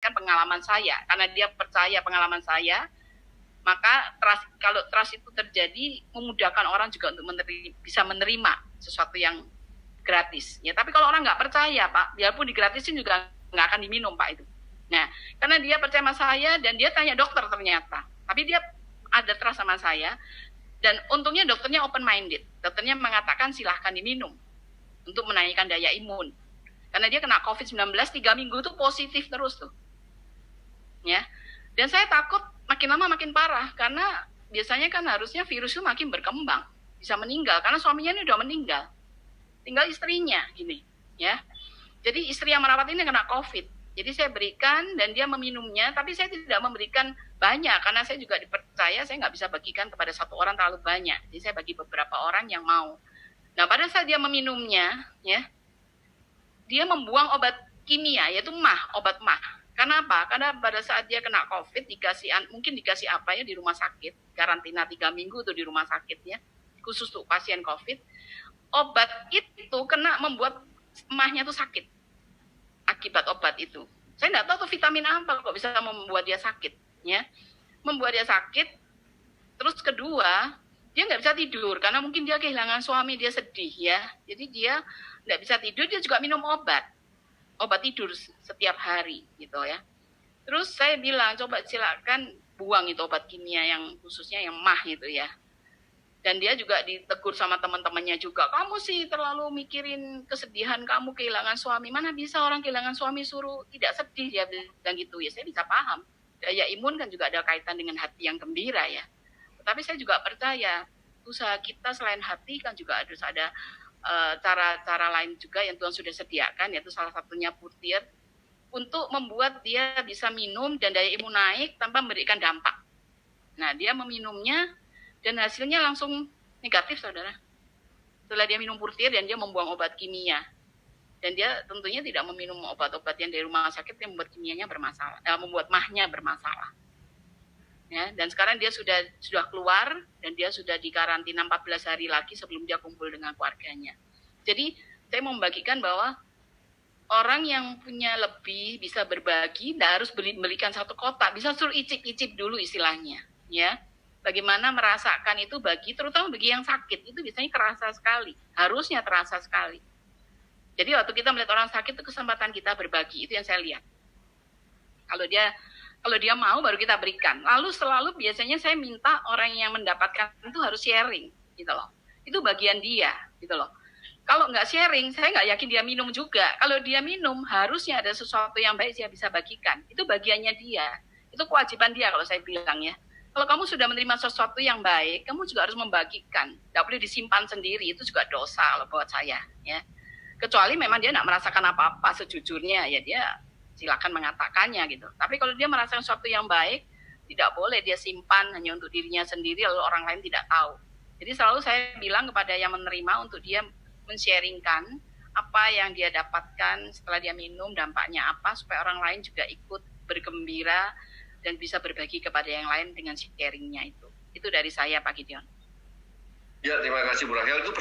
berdasarkan pengalaman saya. Karena dia percaya pengalaman saya, maka kalau trust itu terjadi, memudahkan orang juga untuk bisa menerima sesuatu yang gratis. Ya, tapi kalau orang nggak percaya, Pak, biarpun digratisin juga nggak akan diminum, Pak, itu. Nah, karena dia percaya sama saya dan dia tanya dokter ternyata. Tapi dia ada trust sama saya, dan untungnya dokternya open minded. Dokternya mengatakan silahkan diminum untuk menaikkan daya imun. Karena dia kena COVID-19 3 minggu tuh positif terus tuh. Ya. Dan saya takut makin lama makin parah, karena biasanya kan harusnya virus itu makin berkembang, bisa meninggal, karena suaminya ini udah meninggal. Tinggal istrinya gini, ya. Jadi istri yang merawat ini kena COVID. Jadi saya berikan dan dia meminumnya, tapi saya tidak memberikan banyak karena saya juga dipercaya saya nggak bisa bagikan kepada satu orang terlalu banyak. Jadi saya bagi beberapa orang yang mau. Nah, pada saat dia meminumnya, ya, dia membuang obat kimia, yaitu obat mah. Karena apa? Karena pada saat dia kena COVID, mungkin dikasih apa ya di rumah sakit, karantina 3 minggu tuh di rumah sakit ya, khusus untuk pasien COVID. Obat itu membuat emahnya tuh sakit. Akibat obat itu. Saya nggak tahu tuh vitamin apa kok bisa membuat dia sakit. Ya. Membuat dia sakit. Terus kedua, dia nggak bisa tidur karena mungkin dia kehilangan suami, dia sedih ya. Jadi dia nggak bisa tidur, dia juga minum obat tidur setiap hari gitu ya. Terus saya bilang coba silakan buang itu obat kimia yang khususnya yang mah itu ya. Dan dia juga ditegur sama teman-temannya juga, kamu sih terlalu mikirin kesedihan kamu kehilangan suami, mana bisa orang kehilangan suami suruh tidak sedih, dia bilang gitu ya. Saya bisa paham, daya imun kan juga ada kaitan dengan hati yang gembira ya. Tetapi saya juga percaya usaha kita selain hati kan juga harus ada cara-cara lain juga yang Tuhan sudah sediakan, yaitu salah satunya putir untuk membuat dia bisa minum dan daya imun naik tanpa memberikan dampak. Nah, dia meminumnya dan hasilnya langsung negatif, saudara. Setelah dia minum putir dan dia membuang obat kimia. Dan dia tentunya tidak meminum obat-obat yang dari rumah sakit yang membuat kimianya bermasalah, membuat mahnya bermasalah. Ya, dan sekarang dia sudah keluar dan dia sudah dikarantina 14 hari lagi sebelum dia kumpul dengan keluarganya. Jadi saya mau membagikan bahwa orang yang punya lebih bisa berbagi, tidak harus belikan satu kotak, bisa suruh icip-icip dulu istilahnya, ya. Bagaimana merasakan itu terutama bagi yang sakit, itu biasanya terasa sekali, harusnya terasa sekali. Jadi waktu kita melihat orang sakit itu kesempatan kita berbagi, itu yang saya lihat. Kalau dia mau baru kita berikan. Lalu selalu biasanya saya minta orang yang mendapatkan itu harus sharing, gitu loh. Itu bagian dia, gitu loh. Kalau nggak sharing, saya nggak yakin dia minum juga. Kalau dia minum, harusnya ada sesuatu yang baik dia bisa bagikan. Itu bagiannya dia. Itu kewajiban dia kalau saya bilang ya. Kalau kamu sudah menerima sesuatu yang baik, kamu juga harus membagikan. Tidak boleh disimpan sendiri, itu juga dosa loh buat saya. Ya. Kecuali memang dia tidak merasakan apa-apa sejujurnya, ya dia silakan mengatakannya gitu. Tapi kalau dia merasakan sesuatu yang baik, tidak boleh dia simpan hanya untuk dirinya sendiri, lalu orang lain tidak tahu. Jadi selalu saya bilang kepada yang menerima untuk dia men-sharingkan apa yang dia dapatkan setelah dia minum, dampaknya apa, supaya orang lain juga ikut bergembira dan bisa berbagi kepada yang lain dengan sharingnya itu. Itu dari saya, Pak Gideon. Ya, terima kasih Bu Rahel. Itu